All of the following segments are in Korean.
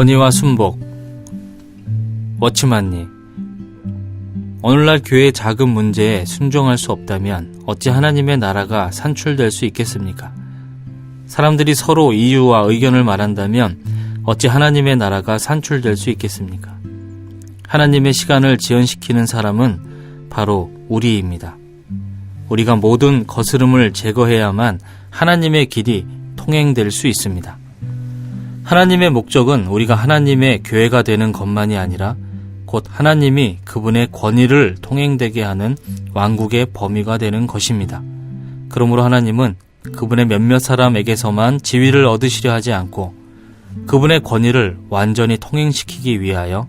권위와 순복. 워치만니, 오늘날 교회의 작은 문제에 순종할 수 없다면 어찌 하나님의 나라가 산출될 수 있겠습니까? 사람들이 서로 이유와 의견을 말한다면 어찌 하나님의 나라가 산출될 수 있겠습니까? 하나님의 시간을 지연시키는 사람은 바로 우리입니다. 우리가 모든 거스름을 제거해야만 하나님의 길이 통행될 수 있습니다. 하나님의 목적은 우리가 하나님의 교회가 되는 것만이 아니라 곧 하나님이 그분의 권위를 통행되게 하는 왕국의 범위가 되는 것입니다. 그러므로 하나님은 그분의 몇몇 사람에게서만 지위를 얻으시려 하지 않고 그분의 권위를 완전히 통행시키기 위하여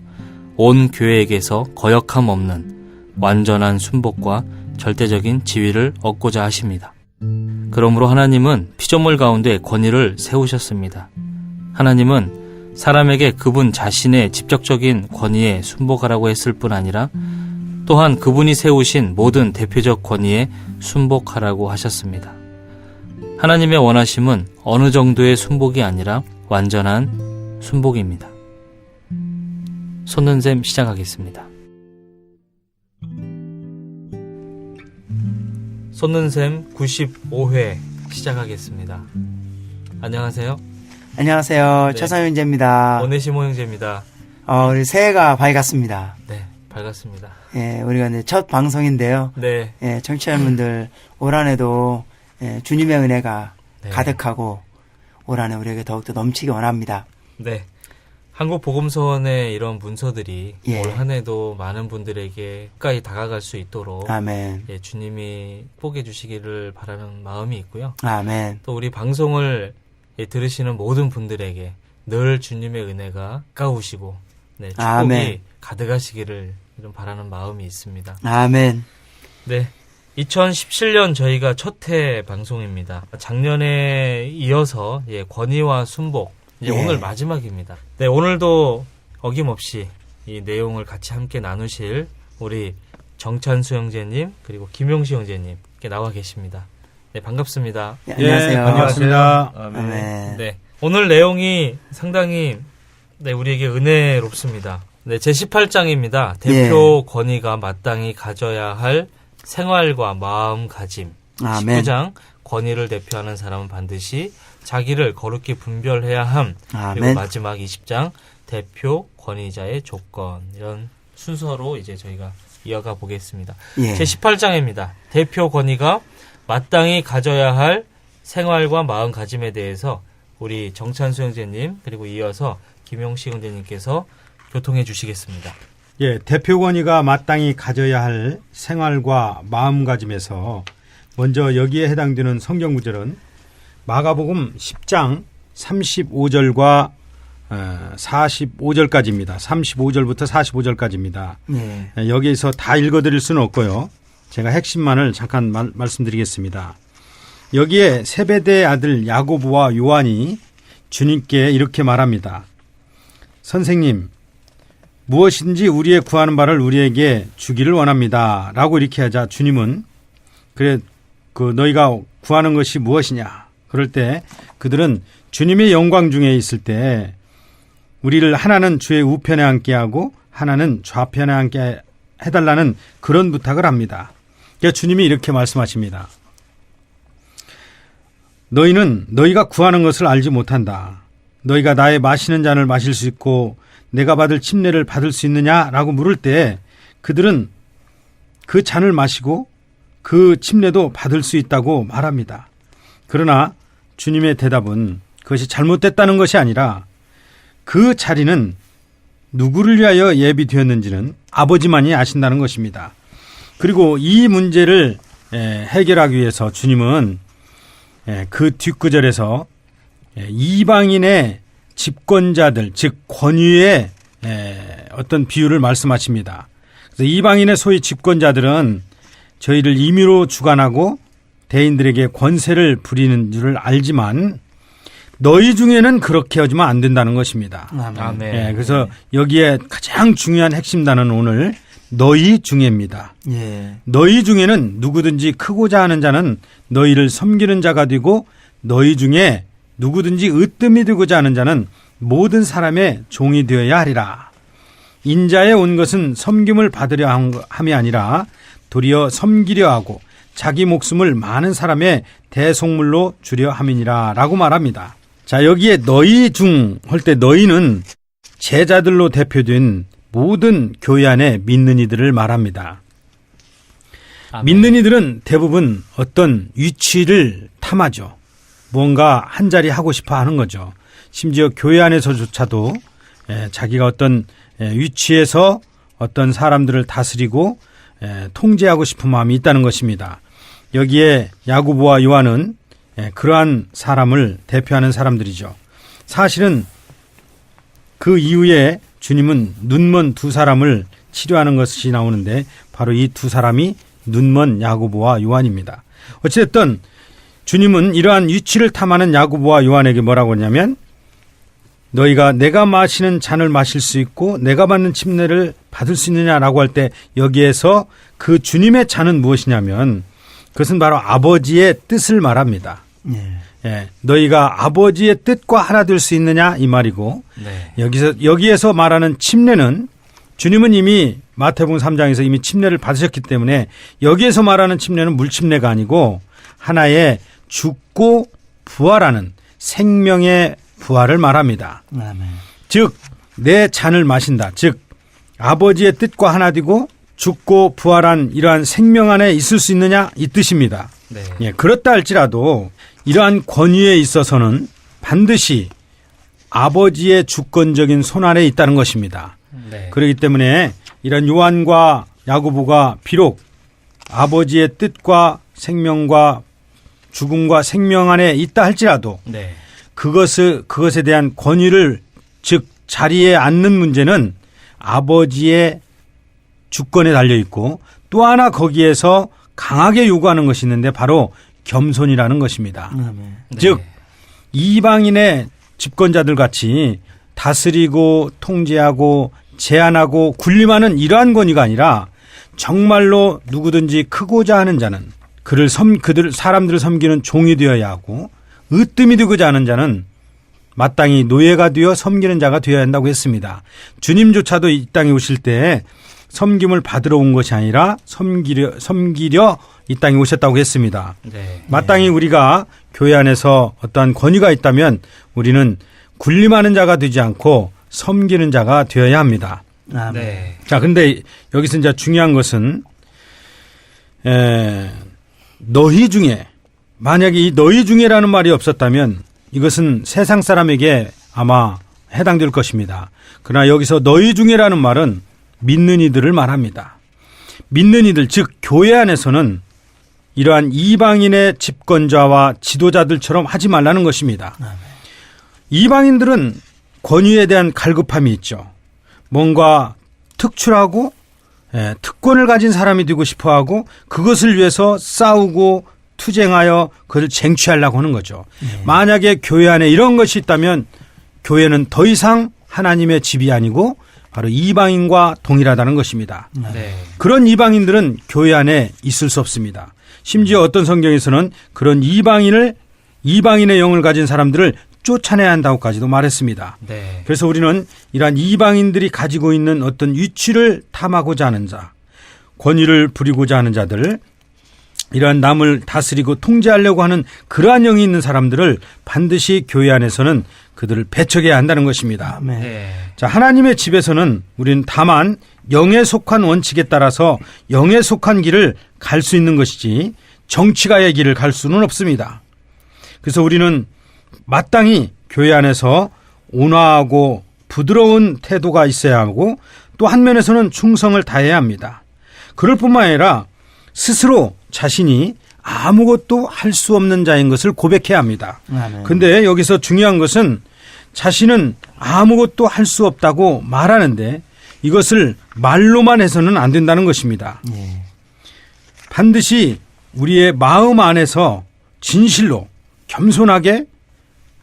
온 교회에게서 거역함 없는 완전한 순복과 절대적인 지위를 얻고자 하십니다. 그러므로 하나님은 피조물 가운데 권위를 세우셨습니다. 하나님은 사람에게 그분 자신의 직접적인 권위에 순복하라고 했을 뿐 아니라 또한 그분이 세우신 모든 대표적 권위에 순복하라고 하셨습니다. 하나님의 원하심은 어느 정도의 순복이 아니라 완전한 순복입니다. 솟는 셈 시작하겠습니다. 솟는 셈 95회 시작하겠습니다. 안녕하세요. 안녕하세요. 네. 최상윤 형제입니다. 오네시모 형제입니다. 우리 새해가 밝았습니다. 네, 밝았습니다. 예, 우리가 이제 첫 방송인데요. 네. 예, 청취자분들 올 한해도 주님의 은혜가 네. 가득하고 올 한해 우리에게 더욱더 넘치기 원합니다. 네. 한국복음서원의 이런 문서들이 예. 올 한해도 많은 분들에게 가까이 다가갈 수 있도록 아멘. 예, 주님이 복해 주시기를 바라는 마음이 있고요. 아멘. 또 우리 방송을 들으시는 모든 분들에게 늘 주님의 은혜가 가까우시고 네, 축복이 아멘. 가득하시기를 이런 바라는 마음이 있습니다. 아멘. 네, 2017년 저희가 첫 회 방송입니다. 작년에 이어서 권위와 순복 이제 예. 오늘 마지막입니다. 네, 오늘도 어김없이 이 내용을 같이 함께 나누실 우리 정찬수 형제님 그리고 김용시 형제님 이렇게 나와 계십니다. 네, 반갑습니다. 예, 안녕하세요. 예, 반갑습니다. 아멘. 네, 오늘 내용이 상당히 우리에게 은혜롭습니다. 네, 제18장입니다. 대표 권위가 마땅히 가져야 할 생활과 마음가짐. 아멘. 19장 권위를 대표하는 사람은 반드시 자기를 거룩히 분별해야 함. 아멘. 그리고 마지막 20장 대표 권위자의 조건. 이런 순서로 이제 저희가 이어가 보겠습니다. 예. 제18장입니다. 대표 권위가 마땅히 가져야 할 생활과 마음가짐에 대해서 우리 정찬수 형제님 그리고 이어서 김용시 형제님께서 교통해 주시겠습니다. 예, 대표 권위가 마땅히 가져야 할 생활과 마음가짐에서 먼저 여기에 해당되는 성경 구절은 마가복음 10장 35절과 45절까지입니다. 35절부터 45절까지입니다. 예. 여기에서 다 읽어드릴 수는 없고요. 제가 핵심만을 잠깐 말씀드리겠습니다. 여기에 세베대의 아들 야고보와 요한이 주님께 이렇게 말합니다. 선생님, 무엇인지 우리의 구하는 바를 우리에게 주기를 원합니다. 라고 이렇게 하자 주님은 그래 너희가 구하는 것이 무엇이냐? 그럴 때 그들은 주님의 영광 중에 있을 때 우리를 하나는 주의 우편에 앉게 하고 하나는 좌편에 앉게 해달라는 그런 부탁을 합니다. 그러니까 주님이 이렇게 말씀하십니다. 너희는 너희가 구하는 것을 알지 못한다. 너희가 나의 마시는 잔을 마실 수 있고 내가 받을 침례를 받을 수 있느냐라고 물을 때 그들은 그 잔을 마시고 그 침례도 받을 수 있다고 말합니다. 그러나 주님의 대답은 그것이 잘못됐다는 것이 아니라 그 자리는 누구를 위하여 예비되었는지는 아버지만이 아신다는 것입니다. 그리고 이 문제를 해결하기 위해서 주님은 그 뒷구절에서 이방인의 집권자들, 즉 권위의 어떤 비유를 말씀하십니다. 그래서 이방인의 소위 집권자들은 저희를 임의로 주관하고 대인들에게 권세를 부리는 줄을 알지만 너희 중에는 그렇게 하지만 안 된다는 것입니다. 아멘. 그래서 여기에 가장 중요한 핵심 단어는 오늘 너희 중에입니다. 예. 너희 중에는 누구든지 크고자 하는 자는 너희를 섬기는 자가 되고 너희 중에 누구든지 으뜸이 되고자 하는 자는 모든 사람의 종이 되어야 하리라. 인자에 온 것은 섬김을 받으려 함이 아니라 도리어 섬기려 하고 자기 목숨을 많은 사람의 대속물로 주려 함이니라 라고 말합니다. 자, 여기에 너희 중 할 때 너희는 제자들로 대표된 모든 교회 안에 믿는 이들을 말합니다. 아멘. 믿는 이들은 대부분 어떤 위치를 탐하죠. 뭔가 한 자리 하고 싶어 하는 거죠. 심지어 교회 안에서조차도 자기가 어떤 위치에서 어떤 사람들을 다스리고 통제하고 싶은 마음이 있다는 것입니다. 여기에 야고보와 요한은 그러한 사람을 대표하는 사람들이죠. 사실은 그 이후에 주님은 눈먼 두 사람을 치료하는 것이 나오는데 바로 이 두 사람이 눈먼 야고보와 요한입니다. 어쨌든 주님은 이러한 위치를 탐하는 야고보와 요한에게 뭐라고 하냐면 너희가 내가 마시는 잔을 마실 수 있고 내가 받는 침례를 받을 수 있느냐라고 할 때 여기에서 그 주님의 잔은 무엇이냐면 그것은 바로 아버지의 뜻을 말합니다. 너희가 아버지의 뜻과 하나 될 수 있느냐 이 말이고 네. 여기에서 말하는 침례는 주님은 이미 마태복음 3장에서 이미 침례를 받으셨기 때문에 여기에서 말하는 침례는 물침례가 아니고 하나의 죽고 부활하는 생명의 부활을 말합니다. 아멘. 즉 내 잔을 마신다. 즉 아버지의 뜻과 하나 되고 죽고 부활한 이러한 생명 안에 있을 수 있느냐 이 뜻입니다. 네. 그렇다 할지라도 이러한 권위에 있어서는 반드시 아버지의 주권적인 손 안에 있다는 것입니다. 네. 그렇기 때문에 이런 요한과 야고보가 비록 아버지의 뜻과 생명과 죽음과 생명 안에 있다 할지라도 네. 그것에 대한 권위를 즉 자리에 앉는 문제는 아버지의 주권에 달려 있고 또 하나 거기에서 강하게 요구하는 것이 있는데 바로 겸손이라는 것입니다. 아멘. 즉 이방인의 집권자들 같이 다스리고 통제하고 제한하고 군림하는 이러한 권위가 아니라 정말로 누구든지 크고자 하는 자는 사람들을 섬기는 종이 되어야 하고 으뜸이 되고자 하는 자는 마땅히 노예가 되어 섬기는 자가 되어야 한다고 했습니다. 주님조차도 이 땅에 오실 때 섬김을 받으러 온 것이 아니라 섬기려 이 땅에 오셨다고 했습니다. 네. 마땅히 우리가 교회 안에서 어떠한 권위가 있다면 우리는 군림하는 자가 되지 않고 섬기는 자가 되어야 합니다. 아멘. 네. 자, 근데 여기서 이제 중요한 것은 너희 중에 만약에 이 너희 중에라는 말이 없었다면 이것은 세상 사람에게 아마 해당될 것입니다. 그러나 여기서 너희 중에라는 말은 믿는 이들을 말합니다. 믿는 이들, 즉 교회 안에서는 이러한 이방인의 집권자와 지도자들처럼 하지 말라는 것입니다. 이방인들은 권위에 대한 갈급함이 있죠. 뭔가 특출하고 특권을 가진 사람이 되고 싶어하고 그것을 위해서 싸우고 투쟁하여 그것을 쟁취하려고 하는 거죠. 만약에 교회 안에 이런 것이 있다면 교회는 더 이상 하나님의 집이 아니고 바로 이방인과 동일하다는 것입니다. 네. 그런 이방인들은 교회 안에 있을 수 없습니다. 심지어 어떤 성경에서는 그런 이방인의 영을 가진 사람들을 쫓아내야 한다고까지도 말했습니다. 네. 그래서 우리는 이러한 이방인들이 가지고 있는 어떤 위치를 탐하고자 하는 자, 권위를 부리고자 하는 자들, 이러한 남을 다스리고 통제하려고 하는 그러한 영이 있는 사람들을 반드시 교회 안에서는 그들을 배척해야 한다는 것입니다. 아멘. 네. 자, 하나님의 집에서는 우리는 다만 영에 속한 원칙에 따라서 영에 속한 길을 갈 수 있는 것이지 정치가의 길을 갈 수는 없습니다. 그래서 우리는 마땅히 교회 안에서 온화하고 부드러운 태도가 있어야 하고 또 한면에서는 충성을 다해야 합니다. 그럴 뿐만 아니라 스스로 자신이 아무것도 할 수 없는 자인 것을 고백해야 합니다. 그런데 여기서 중요한 것은 자신은 아무것도 할 수 없다고 말하는데 이것을 말로만 해서는 안 된다는 것입니다. 반드시 우리의 마음 안에서 진실로 겸손하게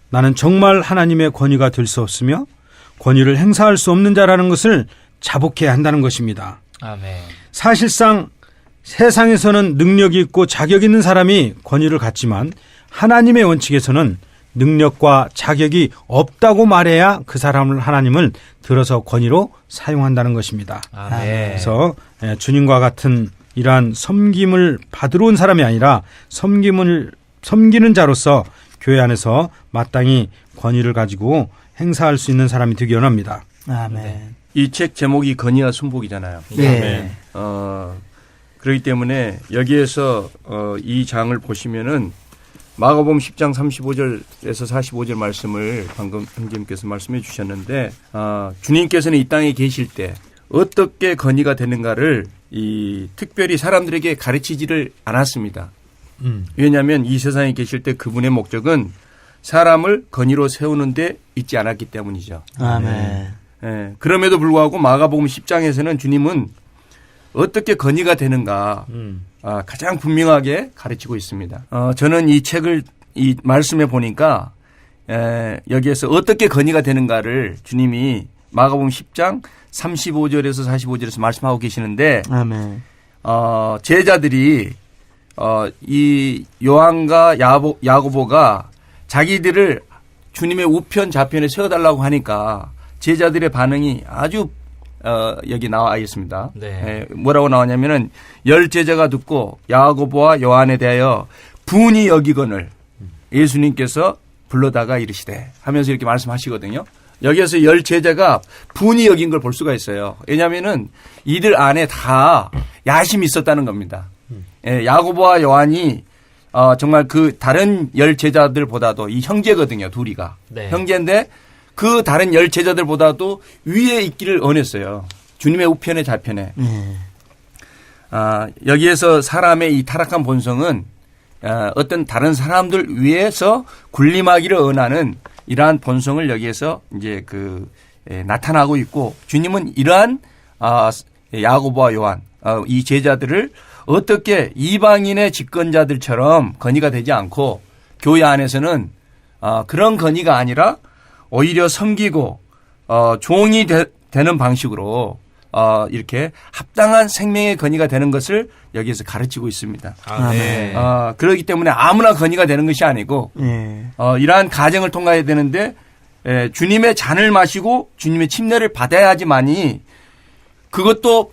나는 정말 하나님의 권위가 될 수 없으며 권위를 행사할 수 없는 자라는 것을 자복해야 한다는 것입니다. 아멘. 사실상 세상에서는 능력이 있고 자격 있는 사람이 권위를 갖지만 하나님의 원칙에서는 능력과 자격이 없다고 말해야 그 사람을 하나님은 들어서 권위로 사용한다는 것입니다. 아멘. 그래서 주님과 같은 이러한 섬김을 받으러 온 사람이 아니라 섬기는 자로서 교회 안에서 마땅히 권위를 가지고 행사할 수 있는 사람이 되기 원합니다. 아멘. 이 책 제목이 건의와 순복이잖아요. 네. 그렇기 때문에 여기에서 이 장을 보시면은 마가복음 10장 35절에서 45절 말씀을 방금 형제님께서 말씀해 주셨는데 주님께서는 이 땅에 계실 때 어떻게 건의가 되는가를 특별히 사람들에게 가르치지를 않았습니다. 왜냐하면 이 세상에 계실 때 그분의 목적은 사람을 건의로 세우는 데 있지 않았기 때문이죠. 아멘. 예, 그럼에도 불구하고 마가복음 10장에서는 주님은 어떻게 건의가 되는가 가장 분명하게 가르치고 있습니다. 저는 이 책을 이 말씀에 보니까 여기에서 어떻게 건의가 되는가를 주님이 마가복음 10장 35절에서 45절에서 말씀하고 계시는데 아멘. 제자들이 이 요한과 야고보가 자기들을 주님의 우편 좌편에 세워달라고 하니까 제자들의 반응이 아주 여기 나와 있습니다. 네. 뭐라고 나오냐면은 10제자가 듣고 야고보와 요한에 대하여 분이 여기거늘 예수님께서 불러다가 이르시되 하면서 이렇게 말씀하시거든요. 여기에서 10제자가 분이 여긴 걸 볼 수가 있어요. 왜냐하면은 이들 안에 다 야심이 있었다는 겁니다. 야고보와 요한이 정말 그 다른 10제자들보다도 이 형제거든요. 둘이가. 네. 형제인데 그 다른 10제자들보다도 위에 있기를 원했어요. 주님의 우편에 좌편에. 여기에서 사람의 이 타락한 본성은 어떤 다른 사람들 위에서 군림하기를 원하는 이러한 본성을 여기에서 이제 나타나고 있고 주님은 이러한 야고보와 요한 이 제자들을 어떻게 이방인의 집권자들처럼 건의가 되지 않고 교회 안에서는 그런 건의가 아니라 오히려 섬기고 종이 되는 방식으로 이렇게 합당한 생명의 건의가 되는 것을 여기에서 가르치고 있습니다. 아멘. 그렇기 때문에 아무나 건의가 되는 것이 아니고 이러한 과정을 통과해야 되는데 주님의 잔을 마시고 주님의 침례를 받아야지만이 그것도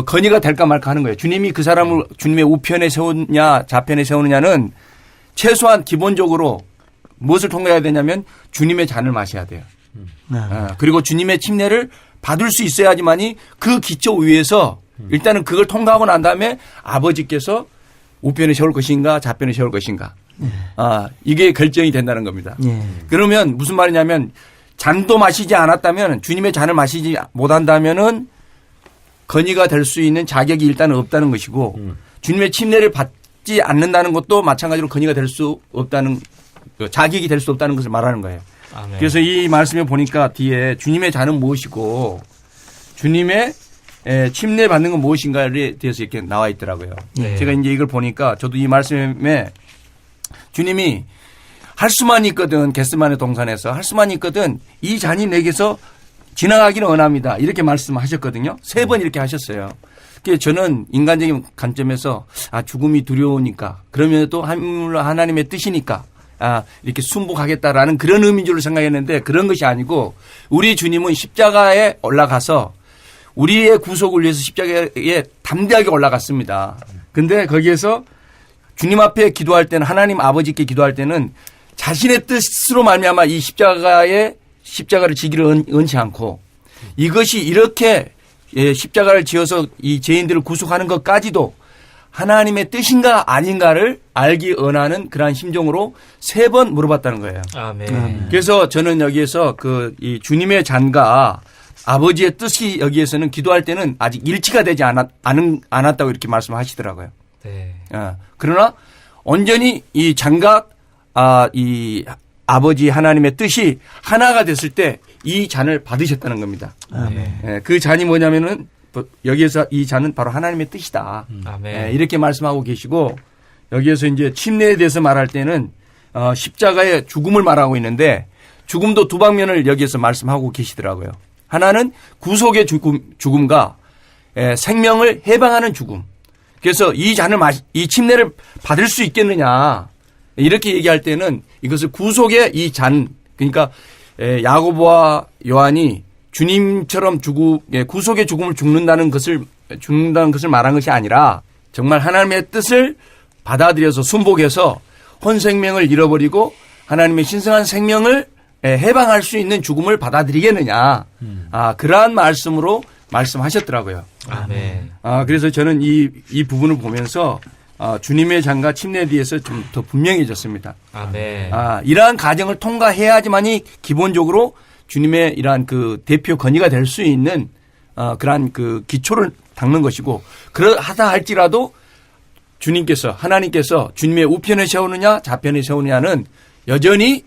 건의가 될까 말까 하는 거예요. 주님이 그 사람을 주님의 우편에 세우느냐 좌편에 세우느냐는 최소한 기본적으로 무엇을 통과해야 되냐면 주님의 잔을 마셔야 돼요. 그리고 주님의 침례를 받을 수 있어야지만이 그 기초 위에서 일단은 그걸 통과하고 난 다음에 아버지께서 우편에 세울 것인가 좌편에 세울 것인가 이게 결정이 된다는 겁니다. 그러면 무슨 말이냐면 잔도 마시지 않았다면 주님의 잔을 마시지 못한다면은 건의가 될 수 있는 자격이 일단은 없다는 것이고 주님의 침례를 받지 않는다는 것도 마찬가지로 건의가 될 수 없다는 자격이 될 수 없다는 것을 말하는 거예요. 아멘. 그래서 이 말씀에 보니까 뒤에 주님의 잔은 무엇이고 주님의 침례 받는 건 무엇인가에 대해서 이렇게 나와 있더라고요. 네. 제가 이제 이걸 보니까 저도 이 말씀에 주님이 할 수만 있거든 겟세마네 동산에서 할 수만 있거든 이 잔이 내게서 지나가기는 원합니다. 이렇게 말씀하셨거든요. 3번 이렇게 하셨어요. 그래서 저는 인간적인 관점에서 죽음이 두려우니까 그러면서도 하나님의 뜻이니까 이렇게 순복하겠다라는 그런 의미인 줄로 생각했는데 그런 것이 아니고 우리 주님은 십자가에 올라가서 우리의 구속을 위해서 십자가에 담대하게 올라갔습니다. 근데 거기에서 주님 앞에 기도할 때는 하나님 아버지께 기도할 때는 자신의 뜻으로 말미암아 이 십자가를 지기를 원치 않고 이것이 이렇게 십자가를 지어서 이 죄인들을 구속하는 것까지도 하나님의 뜻인가 아닌가를 알기 원하는 그러한 심정으로 3번 물어봤다는 거예요. 아멘. 그래서 저는 여기에서 이 주님의 잔과 아버지의 뜻이 여기에서는 기도할 때는 아직 일치가 되지 않았다고 이렇게 말씀하시더라고요. 네. 그러나 온전히 이 잔과 이 아버지 하나님의 뜻이 하나가 됐을 때 이 잔을 받으셨다는 겁니다. 아멘. 그 잔이 뭐냐면은 여기에서 이 잔은 바로 하나님의 뜻이다. 아멘. 이렇게 말씀하고 계시고 여기에서 이제 침례에 대해서 말할 때는 십자가의 죽음을 말하고 있는데 죽음도 두 방면을 여기에서 말씀하고 계시더라고요. 하나는 구속의 죽음과 생명을 해방하는 죽음. 그래서 이 잔을 이 침례를 받을 수 있겠느냐? 이렇게 얘기할 때는 이것을 구속의 이 잔, 그러니까 야고보와 요한이 주님처럼 구속의 죽음을 죽는다는 것을 말한 것이 아니라 정말 하나님의 뜻을 받아들여서 순복해서 혼 생명을 잃어버리고 하나님의 신성한 생명을 해방할 수 있는 죽음을 받아들이겠느냐. 그러한 말씀으로 말씀하셨더라고요. 아멘. 그래서 저는 이 부분을 보면서 주님의 잔과 침례에 대해서 좀 더 분명해졌습니다. 아멘. 이러한 과정을 통과해야지만이 기본적으로 주님의 이러한 그 대표 건의가 될 수 있는 그러한 그 기초를 닦는 것이고, 그러하다 할지라도 하나님께서 주님의 우편에 세우느냐 좌편에 세우느냐는 여전히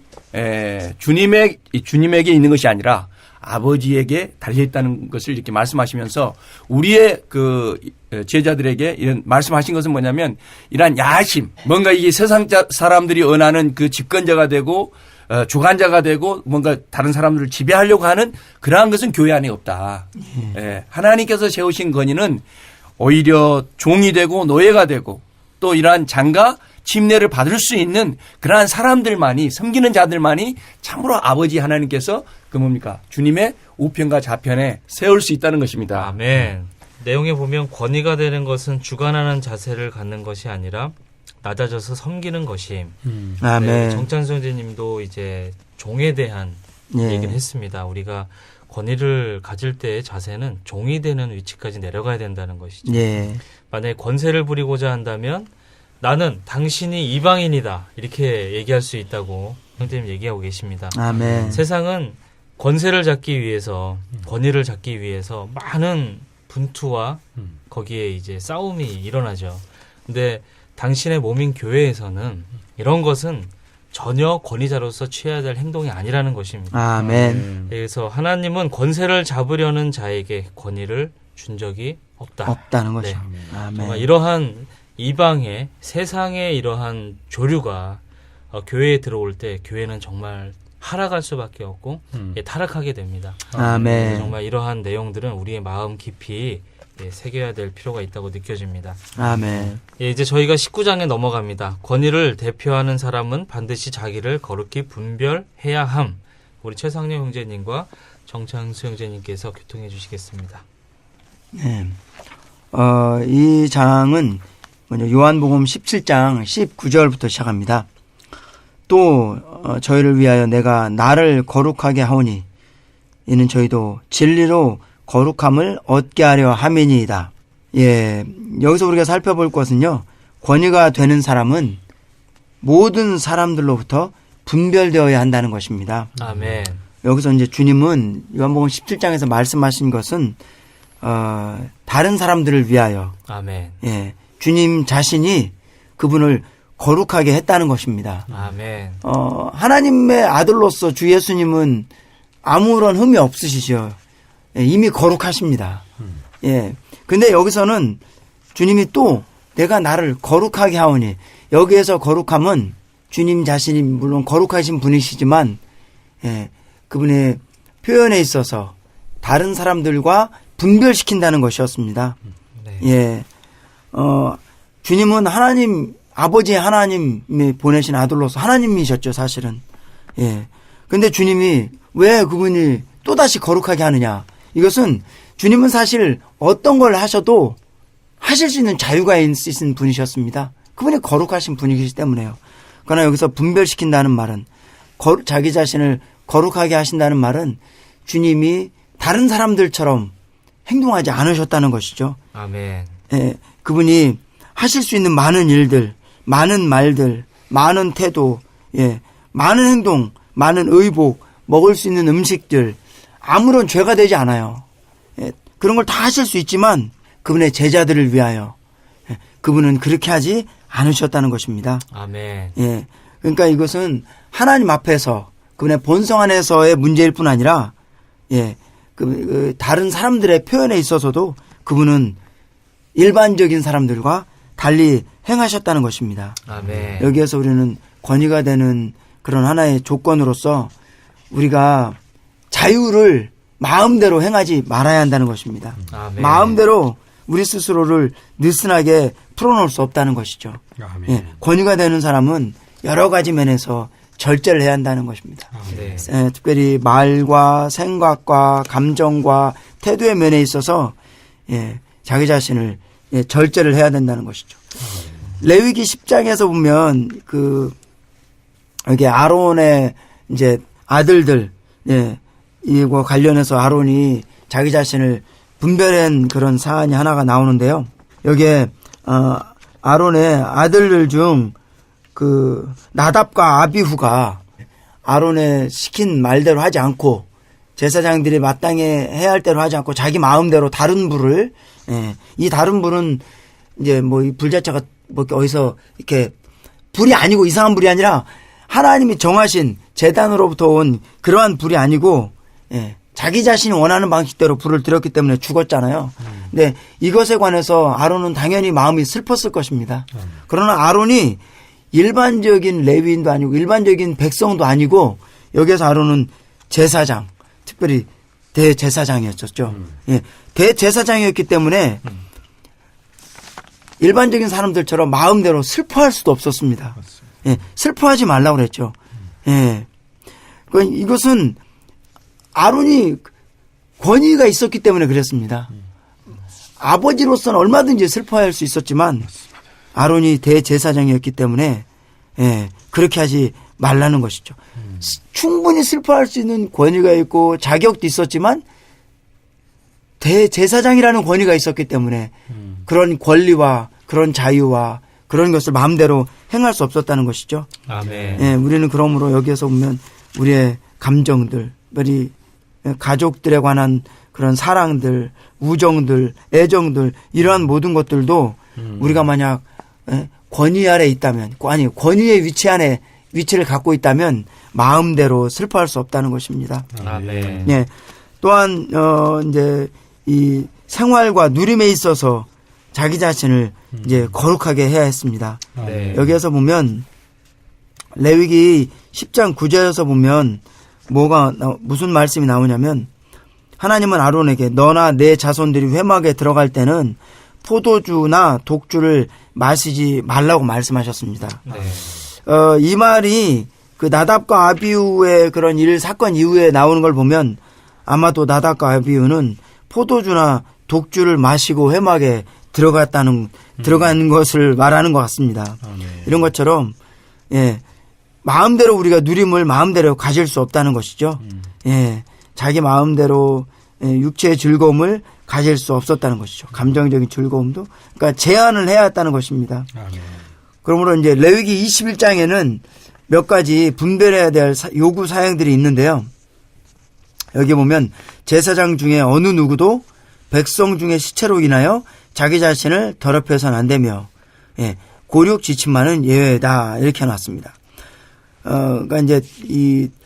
주님에게 있는 것이 아니라 아버지에게 달려있다는 것을 이렇게 말씀하시면서 우리의 그 제자들에게 이런 말씀하신 것은 뭐냐면, 이러한 야심, 뭔가 이게 세상 사람들이 원하는 그 집권자가 되고 주관자가 되고 뭔가 다른 사람들을 지배하려고 하는 그러한 것은 교회 안에 없다. 하나님께서 세우신 건의는 오히려 종이 되고 노예가 되고 또 이러한 잔과 침례를 받을 수 있는 그러한 사람들만이, 섬기는 자들만이 참으로 아버지 하나님께서 그 뭡니까? 주님의 우편과 좌편에 세울 수 있다는 것입니다. 아멘. 내용에 보면 권위가 되는 것은 주관하는 자세를 갖는 것이 아니라 낮아져서 섬기는 것임. 아멘. 네, 정찬수 형제님도 이제 종에 대한 예. 얘기를 했습니다. 우리가 권위를 가질 때의 자세는 종이 되는 위치까지 내려가야 된다는 것이죠. 예. 만약에 권세를 부리고자 한다면 나는 당신이 이방인이다 이렇게 얘기할 수 있다고 형제님 얘기하고 계십니다. 아멘. 세상은 권세를 잡기 위해서, 권위를 잡기 위해서 많은 분투와 거기에 이제 싸움이 일어나죠. 근데 당신의 몸인 교회에서는 이런 것은 전혀 권위자로서 취해야 될 행동이 아니라는 것입니다. 아멘. 그래서 하나님은 권세를 잡으려는 자에게 권위를 준 적이 없다. 없다는 네. 것이죠. 정말 아멘. 이러한 이방의 세상의 이러한 조류가 교회에 들어올 때 교회는 정말 하락할 수밖에 없고 타락하게 됩니다. 아멘. 정말 이러한 내용들은 우리의 마음 깊이 새겨야 될 필요가 있다고 느껴집니다. 아멘. 이제 저희가 19장에 넘어갑니다. 권위를 대표하는 사람은 반드시 자기를 거룩히 분별해야 함. 우리 최상렬 형제님과 정창수 형제님께서 교통해 주시겠습니다. 네. 이 장은 먼저 요한복음 17장 19절부터 시작합니다. 또 저희를 위하여 내가 나를 거룩하게 하오니 이는 저희도 진리로 거룩함을 얻게 하려 함이니이다. 예, 여기서 우리가 살펴볼 것은요, 권위가 되는 사람은 모든 사람들로부터 분별되어야 한다는 것입니다. 아멘. 여기서 이제 주님은 요한복음 17장에서 말씀하신 것은 다른 사람들을 위하여, 아멘. 예, 주님 자신이 그분을 거룩하게 했다는 것입니다. 아멘. 하나님의 아들로서 주 예수님은 아무런 흠이 없으시죠. 예, 이미 거룩하십니다. 예. 근데 여기서는 주님이 또 내가 나를 거룩하게 하오니, 여기에서 거룩함은 주님 자신이 물론 거룩하신 분이시지만, 예, 그분의 표현에 있어서 다른 사람들과 분별시킨다는 것이었습니다. 네. 예. 주님은 아버지 하나님이 보내신 아들로서 하나님이셨죠, 사실은. 예. 근데 주님이 왜 그분이 또다시 거룩하게 하느냐? 이것은 주님은 사실 어떤 걸 하셔도 하실 수 있는 자유가 있으신 분이셨습니다. 그분이 거룩하신 분이시기 때문에요. 그러나 여기서 분별시킨다는 말은, 자기 자신을 거룩하게 하신다는 말은 주님이 다른 사람들처럼 행동하지 않으셨다는 것이죠. 아멘. 예, 그분이 하실 수 있는 많은 일들, 많은 말들, 많은 태도, 예, 많은 행동, 많은 의복, 먹을 수 있는 음식들, 아무런 죄가 되지 않아요. 예, 그런 걸 다 하실 수 있지만 그분의 제자들을 위하여, 예, 그분은 그렇게 하지 않으셨다는 것입니다. 아멘. 예, 그러니까 이것은 하나님 앞에서 그분의 본성 안에서의 문제일 뿐 아니라, 예, 다른 사람들의 표현에 있어서도 그분은 일반적인 사람들과 달리 행하셨다는 것입니다. 아멘. 여기에서 우리는 권위가 되는 그런 하나의 조건으로서 우리가 자유를 마음대로 행하지 말아야 한다는 것입니다. 아멘. 마음대로 우리 스스로를 느슨하게 풀어놓을 수 없다는 것이죠. 아멘. 예, 권위가 되는 사람은 여러 가지 면에서 절제를 해야 한다는 것입니다. 네. 특별히 말과 생각과 감정과 태도의 면에 있어서 자기 자신을 절제를 해야 된다는 것이죠. 레위기 10장에서 보면 여기 아론의 이제 아들들 이거 관련해서 아론이 자기 자신을 분별한 그런 사안이 하나가 나오는데요. 여기에 아론의 아들들 중 나답과 아비후가 아론의 시킨 말대로 하지 않고 제사장들이 마땅히 해야 할 대로 하지 않고 자기 마음대로 다른 불을 이 다른 불은 이제 뭐 이 불 자체가 뭐 어디서 이렇게 불이 아니고 이상한 불이 아니라 하나님이 정하신 제단으로부터 온 그러한 불이 아니고 자기 자신이 원하는 방식대로 불을 들였기 때문에 죽었잖아요. 근데 이것에 관해서 아론은 당연히 마음이 슬펐을 것입니다. 그러나 아론이 일반적인 레위인도 아니고 일반적인 백성도 아니고 여기서 아론은 제사장, 특별히 대제사장이었죠. 대제사장이었기 때문에 일반적인 사람들처럼 마음대로 슬퍼할 수도 없었습니다. 슬퍼하지 말라고 그랬죠. 이것은 아론이 권위가 있었기 때문에 그랬습니다. 아버지로서는 얼마든지 슬퍼할 수 있었지만 아론이 대제사장이었기 때문에 그렇게 하지 말라는 것이죠. 충분히 슬퍼할 수 있는 권위가 있고 자격도 있었지만 대제사장이라는 권위가 있었기 때문에 그런 권리와 그런 자유와 그런 것을 마음대로 행할 수 없었다는 것이죠. 아멘. 우리는 그러므로 여기에서 보면 우리의 감정들, 우리 가족들에 관한 그런 사랑들, 우정들, 애정들 이러한 모든 것들도 우리가 만약 권위 아래 있다면, 아니 권위의 위치를 갖고 있다면 마음대로 슬퍼할 수 없다는 것입니다. 아멘. 또한 이제 이 생활과 누림에 있어서 자기 자신을 이제 거룩하게 해야 했습니다. 네. 여기에서 보면 레위기 10장 9절에서 보면 무슨 말씀이 나오냐면 하나님은 아론에게 너나 내 자손들이 회막에 들어갈 때는 포도주나 독주를 마시지 말라고 말씀하셨습니다. 네. 이 말이 나답과 아비후의 그런 사건 이후에 나오는 걸 보면 아마도 나답과 아비후는 포도주나 독주를 마시고 회막에 들어간 것을 말하는 것 같습니다. 이런 것처럼 마음대로 우리가 누림을 마음대로 가질 수 없다는 것이죠. 자기 마음대로 육체의 즐거움을 가질 수 없었다는 것이죠. 감정적인 즐거움도. 그러니까 제한을 해야 했다는 것입니다. 그러므로 이제 레위기 21장에는 몇 가지 분별해야 될 요구 사항들이 있는데요. 여기 보면 제사장 중에 어느 누구도 백성 중에 시체로 인하여 자기 자신을 더럽혀서는 안 되며 고륙 지침만은 예외다 이렇게 해놨습니다. 그러니까 이제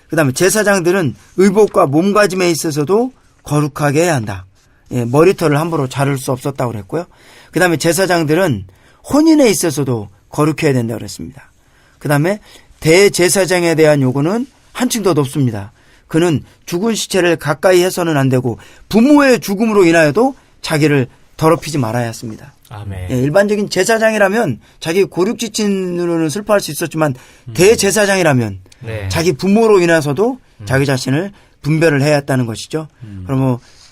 그다음에 제사장들은 의복과 몸가짐에 있어서도 거룩하게 해야 한다. 머리털을 함부로 자를 수 없었다고 그랬고요. 그다음에 제사장들은 혼인에 있어서도 거룩해야 된다고 그랬습니다. 그다음에 대제사장에 대한 요구는 한층 더 높습니다. 그는 죽은 시체를 가까이 해서는 안 되고 부모의 죽음으로 인하여도 자기를 더럽히지 말아야 했습니다. 아멘. 일반적인 제사장이라면 자기 고륙지친으로는 슬퍼할 수 있었지만 대제사장이라면 네. 자기 부모로 인해서도 자기 자신을 분별을 해야 했다는 것이죠.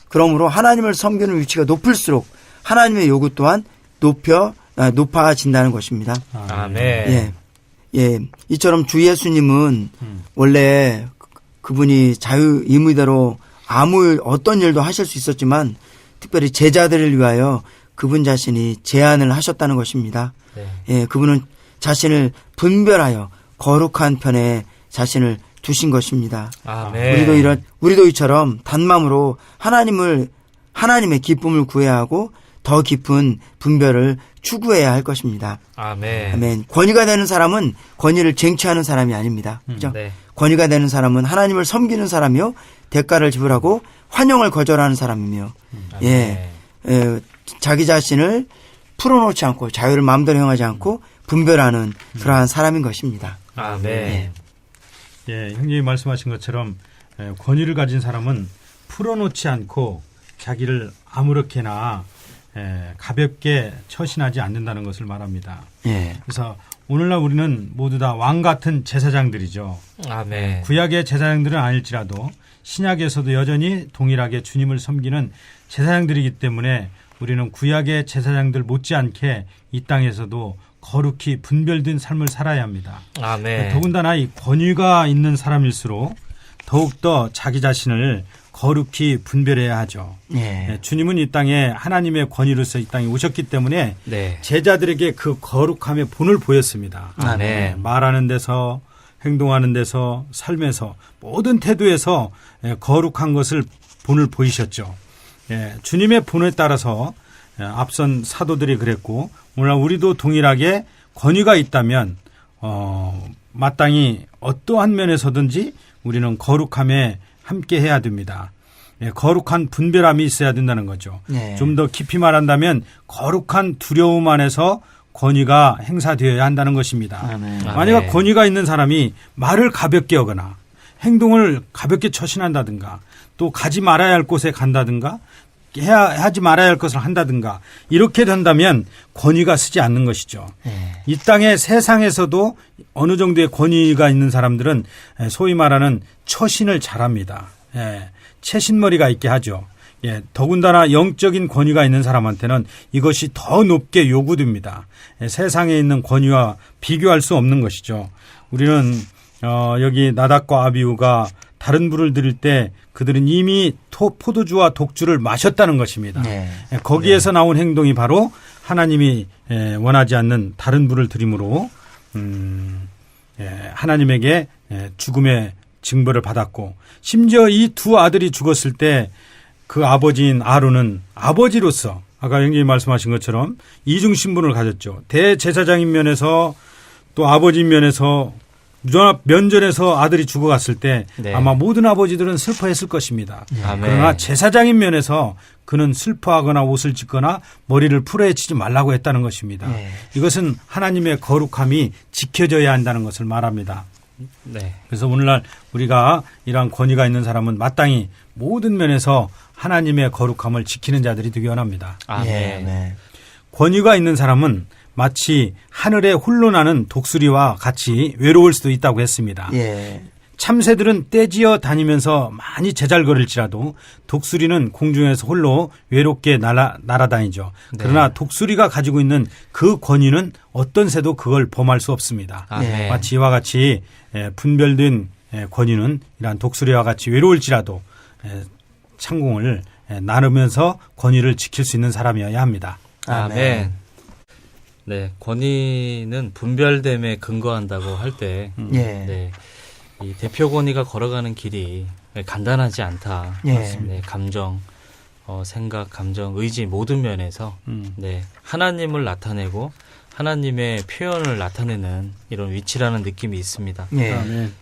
그러므로 하나님을 섬기는 위치가 높을수록 하나님의 요구 또한 높아진다는 것입니다. 아멘. 이처럼 주 예수님은 원래 그분이 자유의무대로 어떤 일도 하실 수 있었지만 특별히 제자들을 위하여 그분 자신이 제안을 하셨다는 것입니다. 네. 그분은 자신을 분별하여 거룩한 편에 자신을 두신 것입니다. 아멘. 우리도 이처럼 단마음으로 하나님의 기쁨을 구해야 하고 더 깊은 분별을 추구해야 할 것입니다. 아멘. 아멘. 권위가 되는 사람은 권위를 쟁취하는 사람이 아닙니다. 그죠? 네. 권위가 되는 사람은 하나님을 섬기는 사람이요, 대가를 지불하고 환영을 거절하는 사람이며, 자기 자신을 풀어놓지 않고 자유를 마음대로 행하지 않고 분별하는 그러한 사람인 것입니다. 아멘. 형님이 말씀하신 것처럼 권위를 가진 사람은 풀어놓지 않고 자기를 아무렇게나 가볍게 처신하지 않는다는 것을 말합니다. 예. 그래서 오늘날 우리는 모두 다 왕 같은 제사장들이죠. 아멘. 구약의 제사장들은 아닐지라도 신약에서도 여전히 동일하게 주님을 섬기는 제사장들이기 때문에 우리는 구약의 제사장들 못지않게 이 땅에서도 거룩히 분별된 삶을 살아야 합니다. 아멘. 더군다나 이 권위가 있는 사람일수록 더욱더 자기 자신을 거룩히 분별해야 하죠. 예. 주님은 이 땅에 하나님의 권위로서 이 땅에 오셨기 때문에 네. 제자들에게 그 거룩함의 본을 보였습니다. 아멘. 말하는 데서 행동하는 데서 삶에서 모든 태도에서 거룩한 것을 본을 보이셨죠. 주님의 본에 따라서 앞선 사도들이 그랬고 오늘 우리도 동일하게 권위가 있다면 마땅히 어떠한 면에서든지 우리는 거룩함에 함께 해야 됩니다. 거룩한 분별함이 있어야 된다는 거죠. 네. 좀 더 깊이 말한다면 거룩한 두려움 안에서 권위가 행사되어야 한다는 것입니다. 아멘. 만약 권위가 있는 사람이 말을 가볍게 하거나 행동을 가볍게 처신한다든가 또 가지 말아야 할 곳에 간다든가 하지 말아야 할 것을 한다든가 이렇게 된다면 권위가 쓰지 않는 것이죠. 이 땅의 세상에서도 어느 정도의 권위가 있는 사람들은 소위 말하는 처신을 잘합니다. 채신머리가 있게 하죠. 더군다나 영적인 권위가 있는 사람한테는 이것이 더 높게 요구됩니다. 세상에 있는 권위와 비교할 수 없는 것이죠. 우리는 여기 나답과 아비후가 다른 불을 드릴 때 그들은 이미 포도주와 독주를 마셨다는 것입니다. 네. 거기에서 나온 행동이 바로 하나님이 원하지 않는 다른 불을 드림으로 하나님에게 죽음의 징벌을 받았고 심지어 이 두 아들이 죽었을 때 그 아버지인 아론은 아버지로서 아까 형님이 말씀하신 것처럼 이중 신분을 가졌죠. 대제사장인 면에서 또 아버지인 면에서 면전에서 아들이 죽어갔을 때 네. 아마 모든 아버지들은 슬퍼했을 것입니다. 아멘. 그러나 제사장인 면에서 그는 슬퍼하거나 옷을 찢거나 머리를 풀어헤치지 말라고 했다는 것입니다. 네. 이것은 하나님의 거룩함이 지켜져야 한다는 것을 말합니다. 네. 그래서 오늘날 우리가 이러한 권위가 있는 사람은 마땅히 모든 면에서 하나님의 거룩함을 지키는 자들이 되기 원합니다. 아멘. 네. 권위가 있는 사람은 마치 하늘에 홀로 나는 독수리와 같이 외로울 수도 있다고 했습니다. 예. 참새들은 떼지어 다니면서 많이 제잘거릴지라도 독수리는 공중에서 홀로 외롭게 날아다니죠. 그러나 독수리가 가지고 있는 그 권위는 어떤 새도 그걸 범할 수 없습니다. 아멘. 마치 이와 같이 분별된 권위는 이러한 독수리와 같이 외로울지라도 창공을 나누면서 권위를 지킬 수 있는 사람이어야 합니다. 아멘. 네, 권위는 분별됨에 근거한다고 할 때, 예. 네, 이 대표 권위가 걸어가는 길이 간단하지 않다. 예. 네, 감정, 생각, 감정, 의지 모든 면에서 네, 하나님을 나타내고 하나님의 표현을 나타내는 이런 위치라는 느낌이 있습니다. 예. 아멘.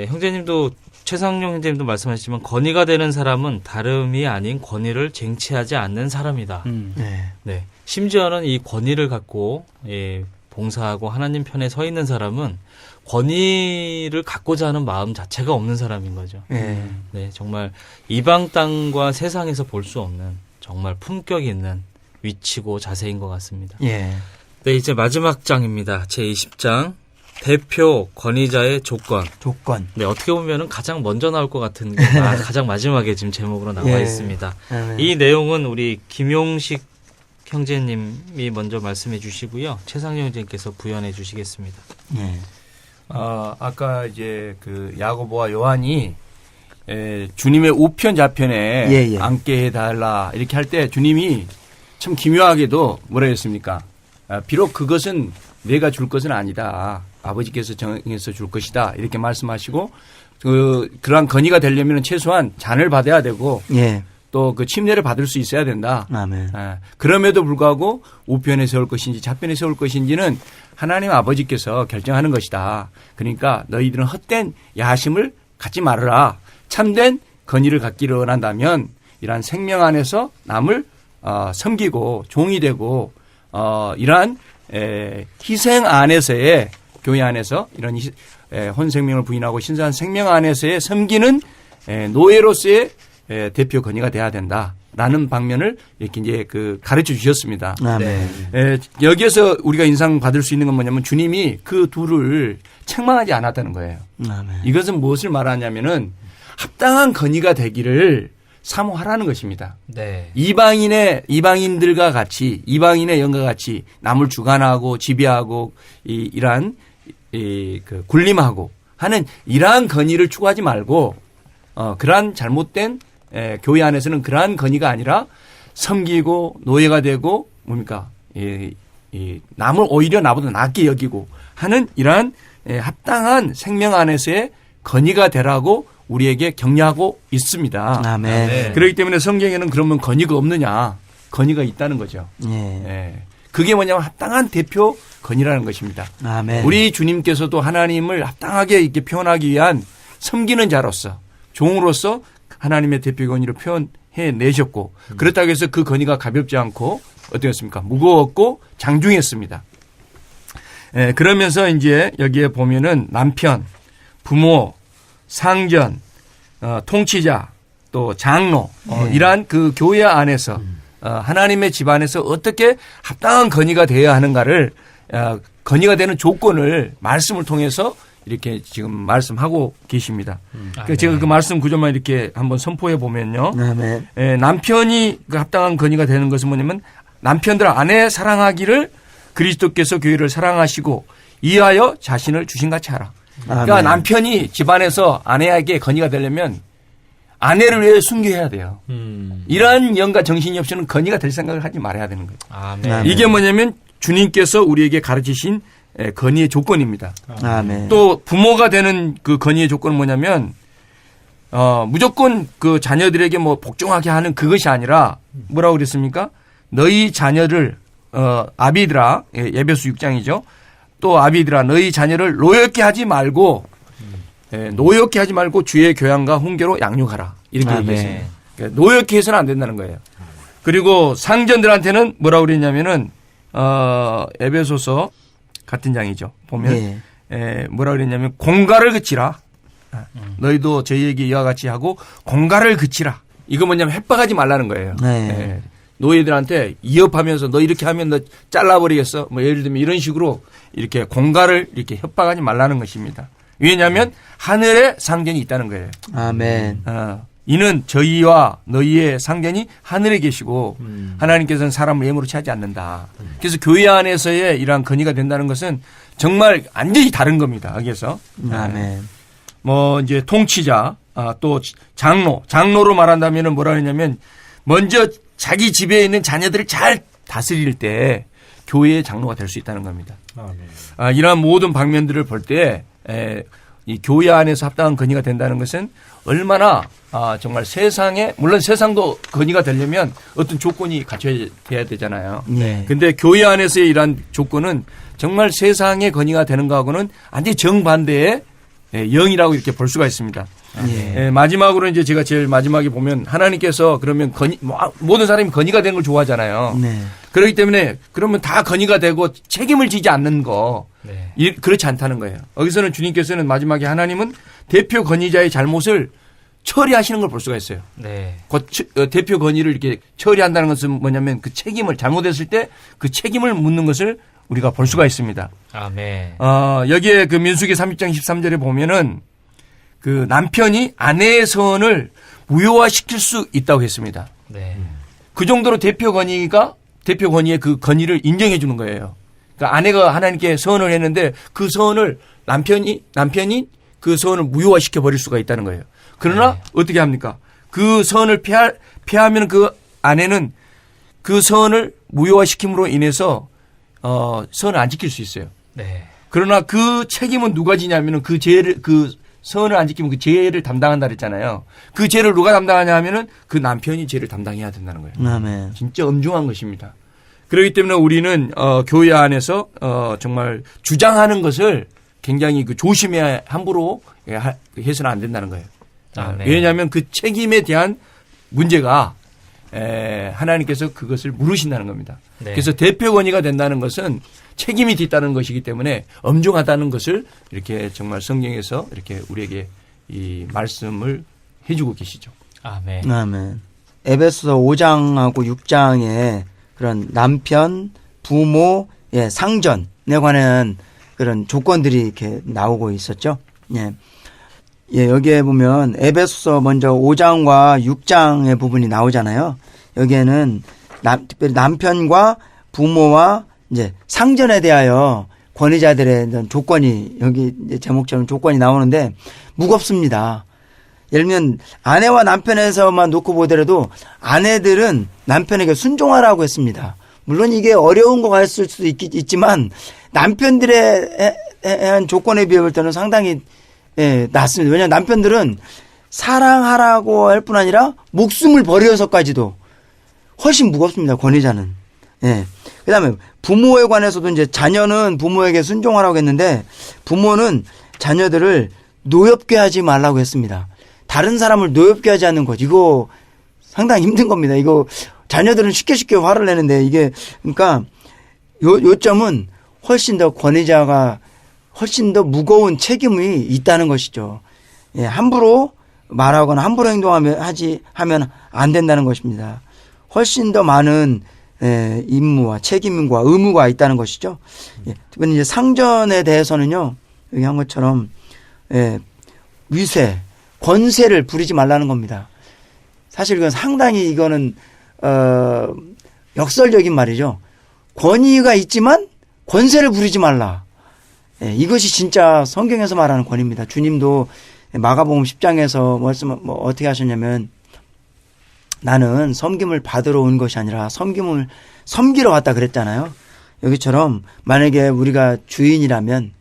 형제님도 최상용 형제님도 말씀하셨지만 권위가 되는 사람은 다름이 아닌 권위를 쟁취하지 않는 사람이다. 네. 네, 심지어는 이 권위를 갖고 봉사하고 하나님 편에 서 있는 사람은 권위를 갖고자 하는 마음 자체가 없는 사람인 거죠. 예. 네, 정말 이방 땅과 세상에서 볼 수 없는 정말 품격 있는 위치고 자세인 것 같습니다. 예. 네, 이제 마지막 장입니다. 제20장 대표 권위자의 조건. 조건. 네, 어떻게 보면은 가장 먼저 나올 것 같은 게 가장 마지막에 지금 제목으로 나와 예. 있습니다. 아멘. 이 내용은 우리 김용식 형제님이 먼저 말씀해 주시고요. 최상용 형제님께서 부연해 주시겠습니다. 예. 아까 이제 그 야고보와 요한이 주님의 우편 좌편에 예, 예. 앉게 해달라 이렇게 할 때 주님이 참 기묘하게도 뭐라 했습니까? 비록 그것은 내가 줄 것은 아니다. 아버지께서 정해서 줄 것이다. 이렇게 말씀하시고 그러한 건의가 되려면 최소한 잔을 받아야 되고 예. 또 그 침례를 받을 수 있어야 된다. 아멘. 그럼에도 불구하고 우편에 세울 것인지 좌편에 세울 것인지는 하나님 아버지께서 결정하는 것이다. 그러니까 너희들은 헛된 야심을 갖지 말아라. 참된 건의를 갖기를 원한다면 이러한 생명 안에서 남을 섬기고 종이 되고 이러한 희생 안에서의 교회 안에서 이런 혼 생명을 부인하고 신성한 생명 안에서의 섬기는 노예로서의 대표 건의가 돼야 된다. 라는 방면을 이렇게 이제 그 가르쳐 주셨습니다. 아멘. 여기에서 우리가 인상받을 수 있는 건 뭐냐면 주님이 그 둘을 책망하지 않았다는 거예요. 아멘. 이것은 무엇을 말하냐면은 합당한 건의가 되기를 사모하라는 것입니다. 네. 이방인들과 같이 이방인의 영과 같이 남을 주관하고 지배하고 이러한 그 군림하고 하는 이러한 건의를 추구하지 말고 그러한 잘못된 교회 안에서는 그러한 건의가 아니라 섬기고 노예가 되고 뭡니까 남을 오히려 나보다 낫게 여기고 하는 이러한 합당한 생명 안에서의 건의가 되라고 우리에게 격려하고 있습니다. 아멘. 네. 그렇기 때문에 성경에는 그러면 건의가 없느냐? 건의가 있다는 거죠. 예. 그게 뭐냐면 합당한 대표 건의라는 것입니다. 아멘. 우리 주님께서도 하나님을 합당하게 이렇게 표현하기 위한 섬기는 자로서 종으로서 하나님의 대표 건의를 표현해 내셨고 그렇다고 해서 그 건의가 가볍지 않고 어떻겠습니까? 무거웠고 장중했습니다. 그러면서 이제 여기에 보면은 남편, 부모, 상전, 통치자, 또 장로 이러한 그 교회 안에서 하나님의 집안에서 어떻게 합당한 건의가 되어야 하는가를 건의가 되는 조건을 말씀을 통해서 이렇게 지금 말씀하고 계십니다. 제가 그 말씀 구조만 이렇게 한번 선포해 보면요. 아멘. 남편이 그 합당한 건의가 되는 것은 뭐냐면 남편들 아내 사랑하기를 그리스도께서 교회를 사랑하시고 이하여 자신을 주신같이 하라. 그러니까 아멘. 남편이 집안에서 아내에게 건의가 되려면 아내를 위해 순교해야 돼요. 이러한 영과 정신이 없이는 건의가 될 생각을 하지 말아야 되는 거예요. 아멘. 이게 뭐냐면 주님께서 우리에게 가르치신 건의의 조건입니다. 아멘. 또 부모가 되는 그 건의의 조건은 뭐냐면 무조건 그 자녀들에게 뭐 복종하게 하는 그것이 아니라 뭐라고 그랬습니까? 너희 자녀를 아비들아 에베소 6장이죠. 또 아비들아 너희 자녀를 노엽게 하지 말고 노엽게 하지 말고 주의 교양과 훈계로 양육하라. 이렇게 아멘. 얘기했습니다. 그러니까 노엽게 해서는 안 된다는 거예요. 그리고 상전들한테는 뭐라고 그랬냐면은 에베소서 같은 장이죠. 보면 뭐라고 그랬냐면 공갈을 그치라. 너희도 저희에게 이와 같이 하고 공갈을 그치라. 이거 뭐냐면 협박하지 말라는 거예요. 네. 노예들한테 이업하면서 너 이렇게 하면 너 잘라버리겠어. 뭐 예를 들면 이런 식으로 이렇게 공갈을 이렇게 협박하지 말라는 것입니다. 왜냐하면 하늘에 상전이 있다는 거예요. 아멘. 이는 저희와 너희의 상전이 하늘에 계시고 하나님께서는 사람을 예물로 취하지 않는다. 그래서 교회 안에서의 이러한 건의가 된다는 것은 정말 완전히 다른 겁니다. 여기서 아멘. 뭐 이제 통치자 또 장로로 말한다면은 뭐라 그러냐면 먼저 자기 집에 있는 자녀들을 잘 다스릴 때 교회의 장로가 될 수 있다는 겁니다. 이러한 모든 방면들을 볼 때 이 교회 안에서 합당한 건의가 된다는 것은 얼마나 정말 세상에 물론 세상도 건의가 되려면 어떤 조건이 갖춰야 되잖아요. 네. 근데 교회 안에서의 이러한 조건은 정말 세상의 건의가 되는 거하고는 완전히 정반대의 영이라고 이렇게 볼 수가 있습니다. 마지막으로 이제 제가 제일 마지막에 보면 하나님께서 그러면 모든 사람이 건의가 되는 걸 좋아하잖아요. 네. 그렇기 때문에 그러면 다 건의가 되고 책임을 지지 않는 거 네. 그렇지 않다는 거예요. 여기서는 주님께서는 마지막에 하나님은 대표 건의자의 잘못을 처리하시는 걸 볼 수가 있어요. 네. 대표 건의를 이렇게 처리한다는 것은 뭐냐면 그 책임을 잘못했을 때 그 책임을 묻는 것을 우리가 볼 수가 있습니다. 아멘. 여기에 그 민수기 30장 13절에 보면은 그 남편이 아내의 서원을 무효화시킬 수 있다고 했습니다. 네. 그 정도로 대표 건의의 그 건의를 인정해 주는 거예요. 그러니까 아내가 하나님께 서원을 했는데 그 서원을 남편이 그 서원을 무효화시켜 버릴 수가 있다는 거예요. 그러나 네. 어떻게 합니까? 그 서원을 피하면 그 아내는 그 서원을 무효화시킴으로 인해서 서원을 안 지킬 수 있어요. 네. 그러나 그 책임은 누가 지냐면은 그 서원을 안 지키면 그 죄를 담당한다 그랬잖아요. 그 죄를 누가 담당하냐 하면은 그 남편이 죄를 담당해야 된다는 거예요. 아멘. 진짜 엄중한 것입니다. 그렇기 때문에 우리는 교회 안에서 정말 주장하는 것을 굉장히 그 조심해야 함부로 해서는 안 된다는 거예요. 아멘. 왜냐하면 그 책임에 대한 문제가 하나님께서 그것을 물으신다는 겁니다. 네. 그래서 대표 건의가 된다는 것은 책임이 뒤따르는 것이기 때문에 엄중하다는 것을 이렇게 정말 성경에서 이렇게 우리에게 이 말씀을 해주고 계시죠. 아멘. 아멘. 에베소서 5장하고 6장에 그런 남편, 부모, 예, 상전에 관한 그런 조건들이 이렇게 나오고 있었죠. 예. 예, 여기에 보면 에베소서 먼저 5장과 6장의 부분이 나오잖아요. 여기에는 특별히 남편과 부모와 이제 상전에 대하여 권위자들의 조건이 여기 이제 제목처럼 조건이 나오는데 무겁습니다. 예를 들면 아내와 남편에서만 놓고 보더라도 아내들은 남편에게 순종하라고 했습니다. 물론 이게 어려운 거 같을 수도 있지만 남편들의 한 조건에 비해 볼 때는 상당히 예, 낮습니다. 왜냐하면 남편들은 사랑하라고 할 뿐 아니라 목숨을 버려서까지도 훨씬 무겁습니다. 권위자는. 예. 그 다음에 부모에 관해서도 이제 자녀는 부모에게 순종하라고 했는데 부모는 자녀들을 노엽게 하지 말라고 했습니다. 다른 사람을 노엽게 하지 않는 것. 이거 상당히 힘든 겁니다. 이거 자녀들은 쉽게 화를 내는데 이게 그러니까 요점은 훨씬 더 권위자가 훨씬 더 무거운 책임이 있다는 것이죠. 예, 함부로 말하거나 함부로 행동하면 하면 안 된다는 것입니다. 훨씬 더 많은 임무와 책임과 의무가 있다는 것이죠. 예, 특별히 이제 상전에 대해서는요, 여기 한 것처럼 위세, 권세를 부리지 말라는 겁니다. 사실 이건 상당히 이거는 역설적인 말이죠. 권위가 있지만 권세를 부리지 말라. 예, 이것이 진짜 성경에서 말하는 권위입니다. 주님도 마가복음 10장에서 어떻게 하셨냐면 나는 섬김을 받으러 온 것이 아니라 섬기러 왔다 그랬잖아요. 여기처럼 만약에 우리가 주인이라면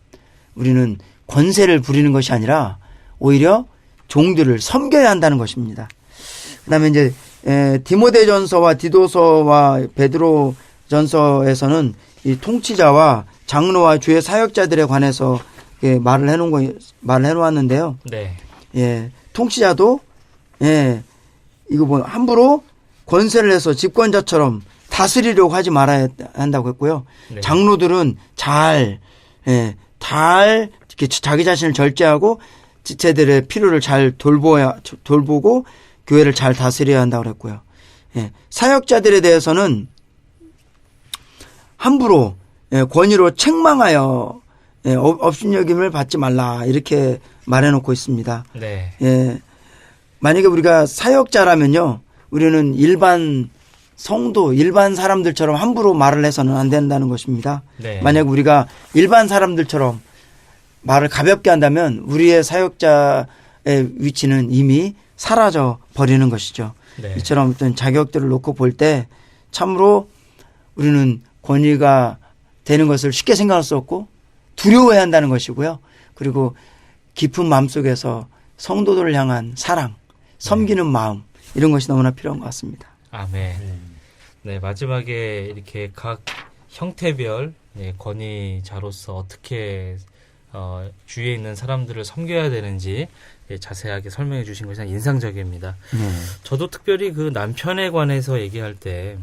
우리는 권세를 부리는 것이 아니라 오히려 종들을 섬겨야 한다는 것입니다. 그다음에 이제 디모데전서와 디도서와 베드로전서에서는 이 통치자와 장로와 주의 사역자들에 관해서 말을 해놓았는데요. 네. 예, 통치자도 이거 함부로 권세를 해서 집권자처럼 다스리려고 하지 말아야 한다고 했고요. 네. 장로들은 잘 이렇게 자기 자신을 절제하고 지체들의 필요를 잘 돌보고 교회를 잘 다스려야 한다고 그랬고요. 예, 사역자들에 대해서는 함부로 권위로 책망하여 업신여김을 받지 말라 이렇게 말해놓고 있습니다. 네. 예, 만약에 우리가 사역자라면요, 우리는 일반 성도, 일반 사람들처럼 함부로 말을 해서는 안 된다는 것입니다. 네. 만약 우리가 일반 사람들처럼 말을 가볍게 한다면 우리의 사역자의 위치는 이미 사라져 버리는 것이죠. 네. 이처럼 어떤 자격들을 놓고 볼 때 참으로 우리는 권위가 되는 것을 쉽게 생각할 수 없고 두려워해야 한다는 것이고요. 그리고 깊은 마음속에서 성도들을 향한 사랑, 섬기는 마음 이런 것이 너무나 필요한 것 같습니다. 아멘. 네, 마지막에 이렇게 각 형태별 권위자로서 어떻게 주위에 있는 사람들을 섬겨야 되는지 자세하게 설명해 주신 것이 인상적입니다. 저도 특별히 그 남편에 관해서 얘기할 때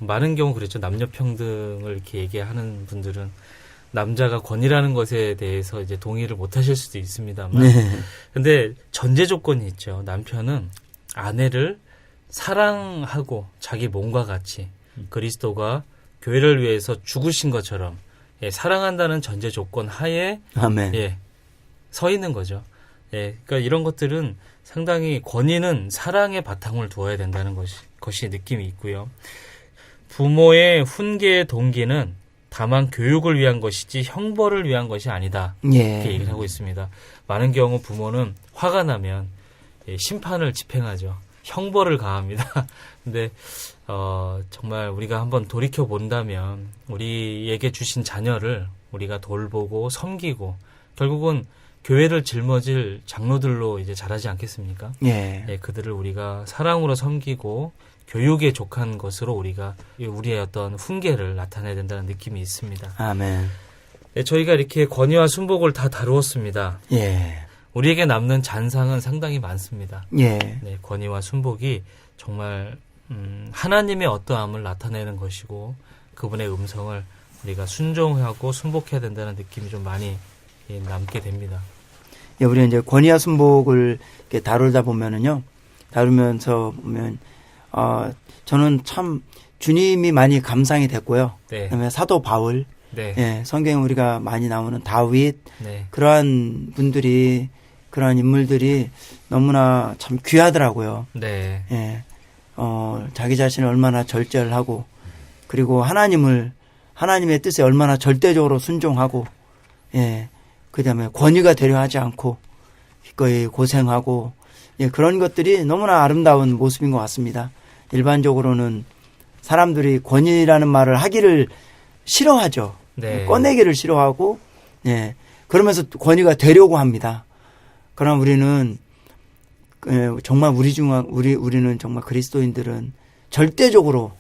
많은 경우 그랬죠. 남녀 평등을 이렇게 얘기하는 분들은 남자가 권위라는 것에 대해서 이제 동의를 못 하실 수도 있습니다만. 네. 근데 전제 조건이 있죠. 남편은 아내를 사랑하고 자기 몸과 같이 그리스도가 교회를 위해서 죽으신 것처럼 사랑한다는 전제 조건 하에 아멘. 서 있는 거죠. 그러니까 이런 것들은 상당히 권위는 사랑의 바탕을 두어야 된다는 것이 느낌이 있고요. 부모의 훈계의 동기는 다만 교육을 위한 것이지 형벌을 위한 것이 아니다. 이렇게 얘기를 하고 있습니다. 많은 경우 부모는 화가 나면 심판을 집행하죠. 형벌을 가합니다. 근데 정말 우리가 한번 돌이켜 본다면 우리에게 주신 자녀를 우리가 돌보고 섬기고 결국은 교회를 짊어질 장로들로 이제 자라지 않겠습니까? 그들을 우리가 사랑으로 섬기고 교육에 족한 것으로 우리가 우리의 어떤 훈계를 나타내야 된다는 느낌이 있습니다. 아멘. 저희가 이렇게 권위와 순복을 다 다루었습니다. 우리에게 남는 잔상은 상당히 많습니다. 권위와 순복이 정말 하나님의 어떠함을 나타내는 것이고 그분의 음성을 우리가 순종하고 순복해야 된다는 느낌이 좀 많이 남게 됩니다. 우리가 이제 권위와 순복을 이렇게 다루면서 보면 저는 참 주님이 많이 감상이 됐고요. 네. 그다음에 사도 바울, 네. 예, 성경에 우리가 많이 나오는 다윗, 네. 그러한 분들이, 그러한 인물들이 너무나 참 귀하더라고요. 네. 예, 자기 자신을 얼마나 절제하고, 그리고 하나님의 뜻에 얼마나 절대적으로 순종하고, 예, 그 다음에 권위가 되려 하지 않고, 기꺼이 고생하고, 예, 그런 것들이 너무나 아름다운 모습인 것 같습니다. 일반적으로는 사람들이 권위라는 말을 하기를 싫어하죠. 네. 꺼내기를 싫어하고, 예, 그러면서 권위가 되려고 합니다. 그러나 우리는 정말 우리는 정말 그리스도인들은 절대적으로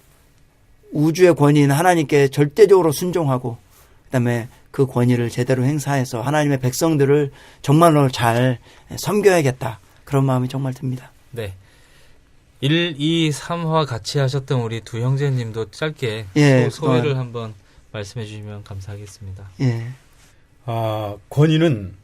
우주의 권위인 하나님께 절대적으로 순종하고, 그다음에 그 권위를 제대로 행사해서 하나님의 백성들을 정말로 잘 섬겨야겠다. 그런 마음이 정말 듭니다. 네. 1, 2, 3화 같이 하셨던 우리 두 형제님도 짧게 예, 소회를 한번 말씀해 주시면 감사하겠습니다. 예. 권위는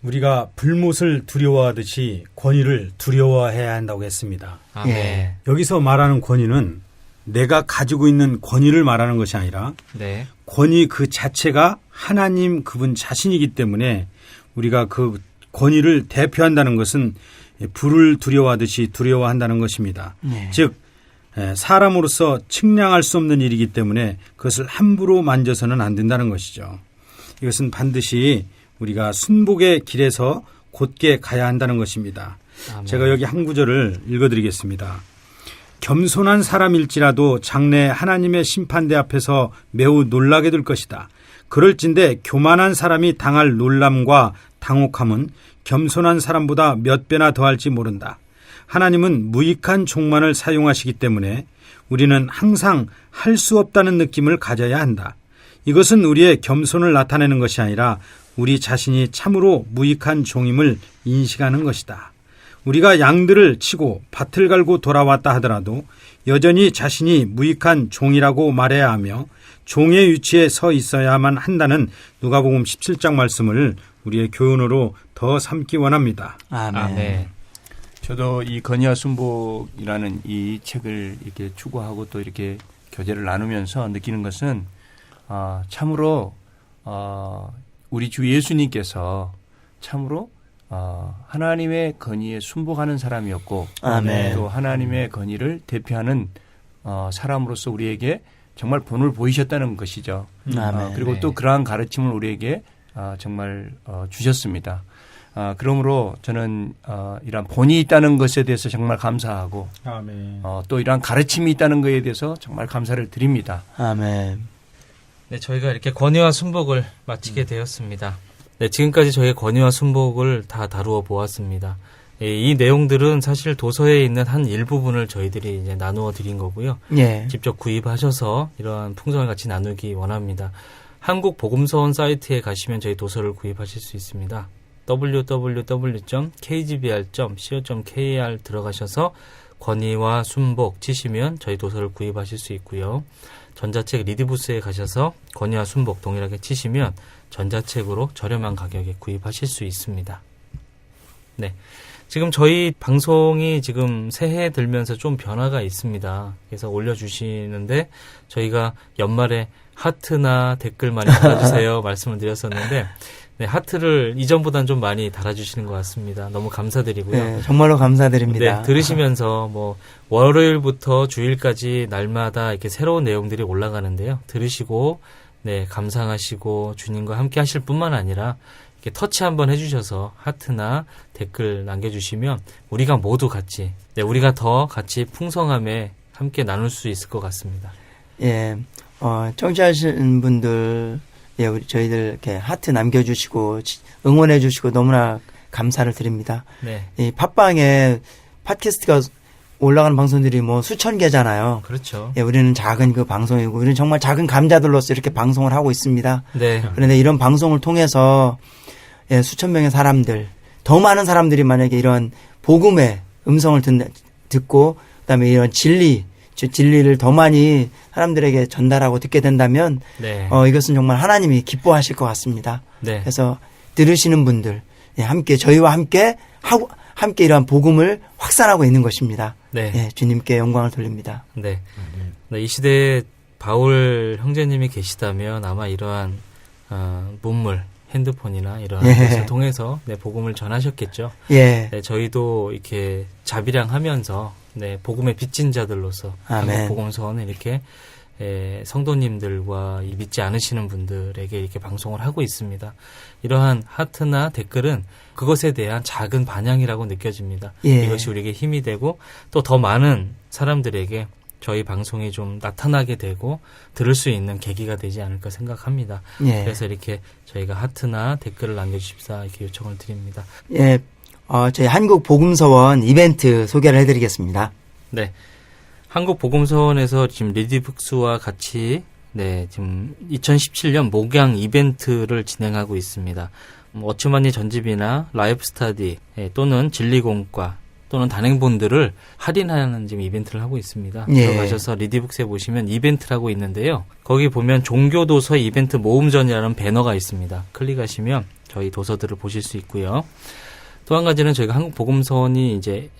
우리가 불못을 두려워하듯이 권위를 두려워해야 한다고 했습니다. 아멘. 예. 여기서 말하는 권위는 내가 가지고 있는 권위를 말하는 것이 아니라 네. 권위 그 자체가 하나님 그분 자신이기 때문에 우리가 그 권위를 대표한다는 것은 불을 두려워하듯이 두려워한다는 것입니다. 네. 즉 사람으로서 측량할 수 없는 일이기 때문에 그것을 함부로 만져서는 안 된다는 것이죠. 이것은 반드시 우리가 순복의 길에서 곧게 가야 한다는 것입니다. 아멘. 제가 여기 한 구절을 읽어드리겠습니다. 겸손한 사람일지라도 장래 하나님의 심판대 앞에서 매우 놀라게 될 것이다. 그럴진데 교만한 사람이 당할 놀람과 당혹함은 겸손한 사람보다 몇 배나 더할지 모른다. 하나님은 무익한 종만을 사용하시기 때문에 우리는 항상 할 수 없다는 느낌을 가져야 한다. 이것은 우리의 겸손을 나타내는 것이 아니라 우리 자신이 참으로 무익한 종임을 인식하는 것이다. 우리가 양들을 치고 밭을 갈고 돌아왔다 하더라도 여전히 자신이 무익한 종이라고 말해야 하며 종의 위치에 서 있어야만 한다는 누가복음 17장 말씀을 우리의 교훈으로 더 삼기 원합니다. 아멘. 아멘. 저도 이 건의와 순복이라는 이 책을 이렇게 추구하고 또 이렇게 교제를 나누면서 느끼는 것은 참으로 우리 주 예수님께서 참으로 하나님의 건의에 순복하는 사람이었고 아멘. 또 하나님의 건의를 대표하는 사람으로서 우리에게 정말 본을 보이셨다는 것이죠. 아멘. 그리고 네. 또 그러한 가르침을 우리에게 정말 주셨습니다. 그러므로 저는 이러한 본이 있다는 것에 대해서 정말 감사하고 아멘. 또 이러한 가르침이 있다는 것에 대해서 정말 감사를 드립니다. 아멘. 네, 저희가 이렇게 권위와 순복을 마치게 되었습니다. 네, 지금까지 저희의 권위와 순복을 다 다루어 보았습니다. 이 내용들은 사실 도서에 있는 한 일부분을 저희들이 이제 나누어 드린 거고요. 예. 직접 구입하셔서 이러한 풍성을 같이 나누기 원합니다. 한국 복음서원 사이트에 가시면 저희 도서를 구입하실 수 있습니다. www.kgbr.co.kr 들어가셔서 권위와 순복 치시면 저희 도서를 구입하실 수 있고요. 전자책 리디부스에 가셔서 권위와 순복 동일하게 치시면 전자책으로 저렴한 가격에 구입하실 수 있습니다. 네. 지금 저희 방송이 지금 새해 들면서 좀 변화가 있습니다. 그래서 올려주시는데 저희가 연말에 하트나 댓글 많이 달아주세요 말씀을 드렸었는데 네, 하트를 이전보다는 좀 많이 달아주시는 것 같습니다. 너무 감사드리고요. 네, 정말로 감사드립니다. 네, 들으시면서 뭐 월요일부터 주일까지 날마다 이렇게 새로운 내용들이 올라가는데요. 들으시고 네, 감상하시고 주님과 함께 하실 뿐만 아니라 이렇게 터치 한번 해주셔서 하트나 댓글 남겨주시면 우리가 모두 같이 우리가 더 같이 풍성함에 함께 나눌 수 있을 것 같습니다. 예, 청취하시는 분들, 예, 우리 저희들 이렇게 하트 남겨주시고 응원해주시고 너무나 감사를 드립니다. 네, 이 팟빵에 팟캐스트가 올라가는 방송들이 뭐 수천 개잖아요. 그렇죠. 예, 우리는 작은 그 방송이고 우리는 정말 작은 감자들로서 이렇게 방송을 하고 있습니다. 네, 그런데 이런 방송을 통해서 예, 수천 명의 사람들, 더 많은 사람들이 만약에 이런 복음의 음성을 듣고 그다음에 이런 진리를 더 많이 사람들에게 전달하고 듣게 된다면 네, 이것은 정말 하나님이 기뻐하실 것 같습니다. 네, 그래서 들으시는 분들 예, 함께 저희와 함께 함께 이러한 복음을 확산하고 있는 것입니다. 네. 예, 주님께 영광을 돌립니다. 네. 네, 이 시대에 바울 형제님이 계시다면 아마 이러한 문물, 핸드폰이나 이러한 예. 것을 통해서 네, 복음을 전하셨겠죠. 예. 네, 저희도 이렇게 자비량하면서 네, 복음의 빚진 자들로서 아멘. 복음서원을 이렇게 성도님들과 이 믿지 않으시는 분들에게 이렇게 방송을 하고 있습니다. 이러한 하트나 댓글은 그것에 대한 작은 반향이라고 느껴집니다. 예. 이것이 우리에게 힘이 되고 또 더 많은 사람들에게 저희 방송이 좀 나타나게 되고 들을 수 있는 계기가 되지 않을까 생각합니다. 예. 그래서 이렇게 저희가 하트나 댓글을 남겨주십사 이렇게 요청을 드립니다. 예. 저희 한국 복음서원 이벤트 소개를 해드리겠습니다. 네. 한국 복음서원에서 지금 리디북스와 같이 네, 지금 2017년 목양 이벤트를 진행하고 있습니다. 어츠마니 전집이나 라이프 스타디 또는 진리공과 또는 단행본들을 할인하는 지금 이벤트를 하고 있습니다. 예. 들어가셔서 리디북스에 보시면 이벤트라고 있는데요. 거기 보면 종교도서 이벤트 모음전이라는 배너가 있습니다. 클릭하시면 저희 도서들을 보실 수 있고요. 또 한 가지는 저희가 한국복음서원이 이제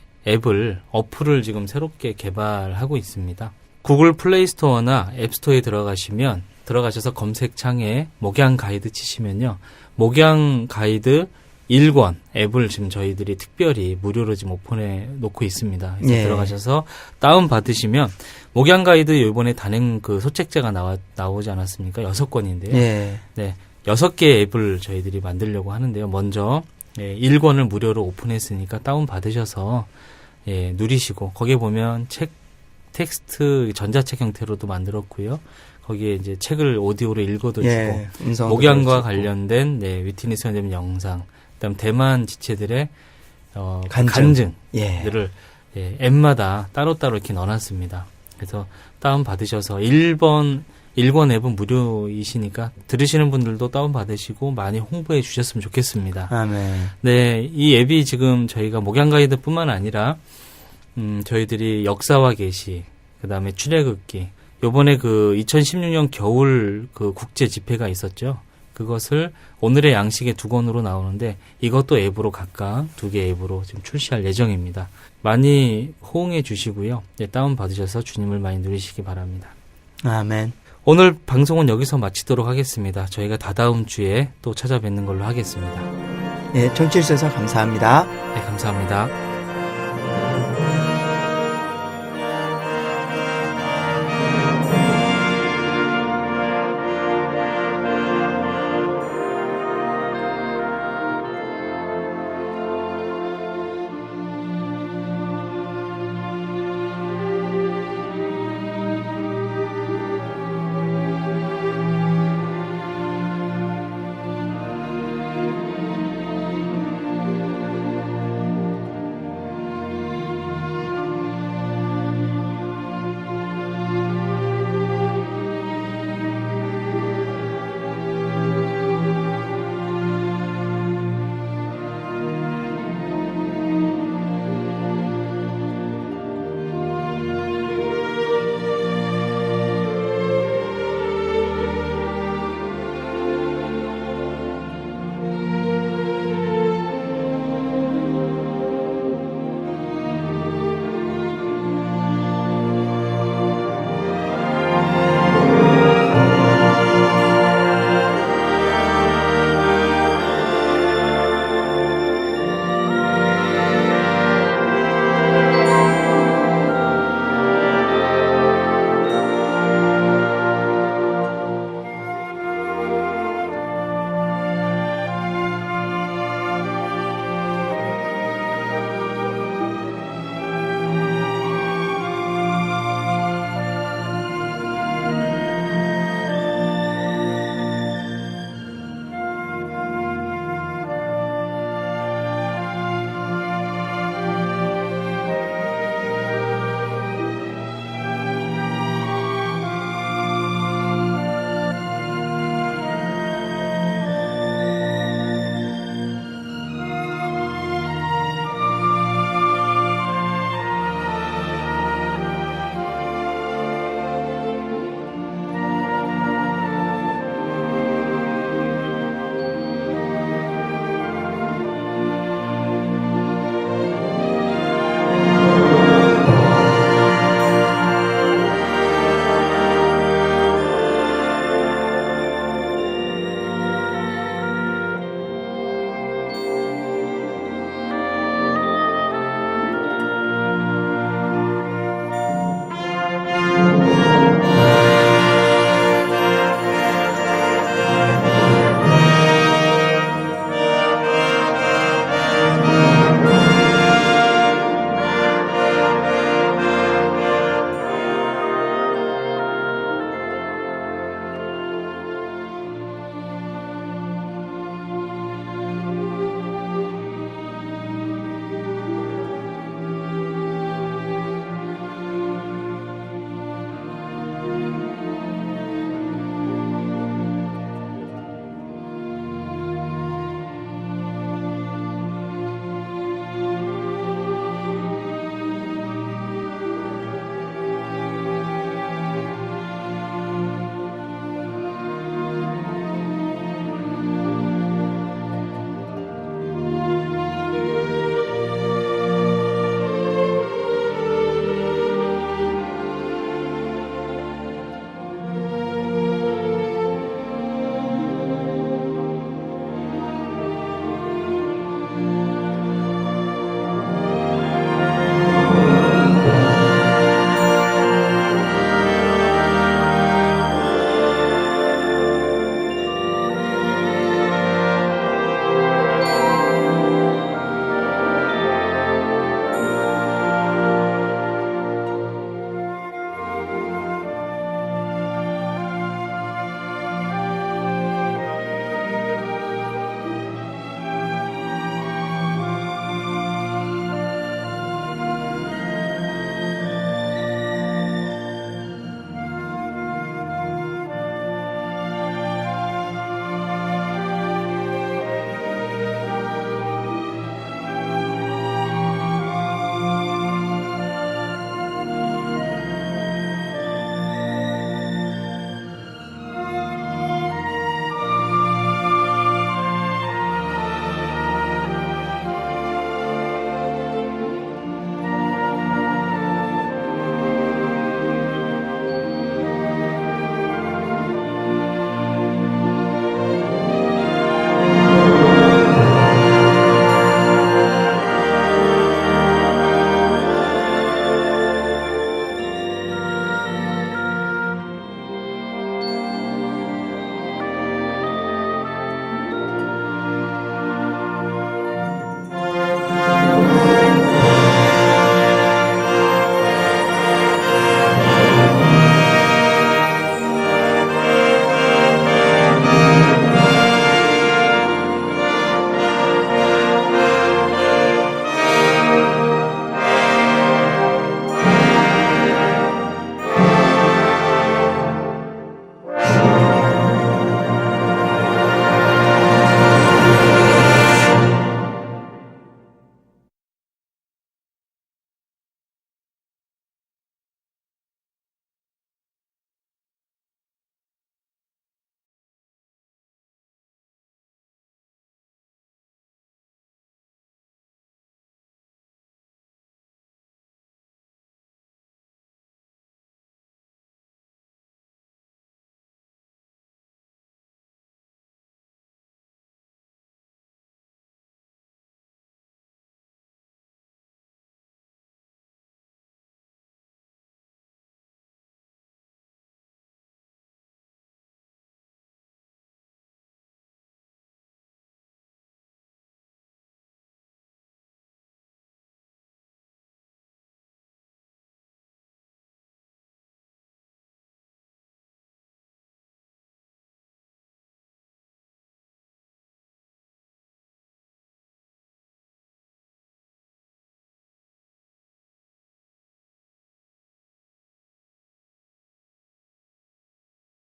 어플을 지금 새롭게 개발하고 있습니다. 구글 플레이 스토어나 앱 스토어에 들어가셔서 검색창에 목양 가이드 치시면요. 목양 가이드 1권 앱을 지금 저희들이 특별히 무료로 지금 오픈해 놓고 있습니다. 그래서 예. 들어가셔서 다운 받으시면 목양 가이드 이번에 단행 그 소책자가 나오지 않았습니까? 6권인데요. 예. 네. 6개의 앱을 저희들이 만들려고 하는데요. 먼저 1권을 무료로 오픈했으니까 다운 받으셔서 누리시고 거기에 보면 텍스트 전자책 형태로도 만들었고요. 거기에 이제 책을 오디오로 읽어도 예. 주고 목양과 관련된 위트니스 선생님 영상, 그다음 대만 지체들의 간증들을 예. 앱마다 따로따로 이렇게 넣어놨습니다. 그래서 다운 받으셔서 1권 앱은 무료이시니까 들으시는 분들도 다운 받으시고 많이 홍보해 주셨으면 좋겠습니다. 아멘. 네, 이 앱이 지금 저희가 목양 가이드뿐만 아니라 저희들이 역사와 계시, 그다음에 출애굽기, 요번에 그 2016년 겨울 그 국제 집회가 있었죠. 그것을 오늘의 양식의 2권으로 나오는데 이것도 앱으로 각각 2개 앱으로 지금 출시할 예정입니다. 많이 호응해 주시고요. 네, 다운 받으셔서 주님을 많이 누리시기 바랍니다. 아멘. 오늘 방송은 여기서 마치도록 하겠습니다. 저희가 다다음 주에 또 찾아뵙는 걸로 하겠습니다. 예, 청취해 주셔서 감사합니다. 네, 감사합니다.